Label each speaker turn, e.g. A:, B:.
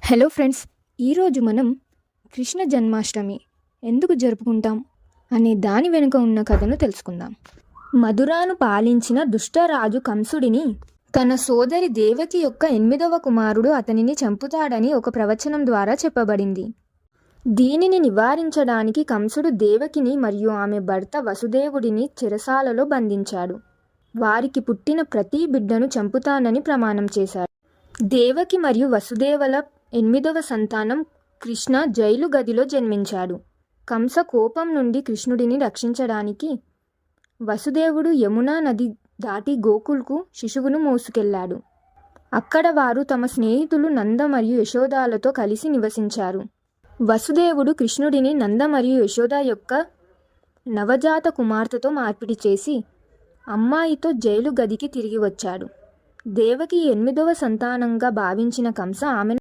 A: Hello friends, ఈరోజు మనం కృష్ణ జన్మాష్టమి ఎందుకు జరుపుకుంటాం అనే దాని వెనుక ఉన్న కథను తెలుసుకుందాం. మధురాను పాలించిన దుష్టరాజు కంసుడిని తన సోదరి దేవకి యొక్క 8వ కుమారుడు అతనిని చంపుతాడని ఒక ప్రవచనం ద్వారా చెప్పబడింది. దీనిని నివారించడానికి కంసుడు దేవకిని మరియు ఆమె భర్త వసుదేవుడిని చెరసాలలో బంధించాడు. వారికి పుట్టిన ప్రతి బిడ్డను చంపుతానని ప్రమాణం చేశాడు. దేవకి మరియు వసుదేవుల 8వ సంతానం కృష్ణ జైలు గదిలో జన్మించాడు. కంస కోపం నుండి కృష్ణుడిని రక్షించడానికి వసుదేవుడు యమునా నది దాటి గోకుల్కు శిశువును మోసుకెళ్లాడు. అక్కడ వారు తమ స్నేహితులు నంద మరియు యశోదాలతో కలిసి నివసించారు. వసుదేవుడు కృష్ణుడిని నంద మరియు యశోద యొక్క నవజాత కుమార్తెతో మార్పిడి చేసి అమ్మాయితో జైలు గదికి తిరిగి వచ్చాడు. దేవకి 8వ సంతానంగా భావించిన కంస ఆమెను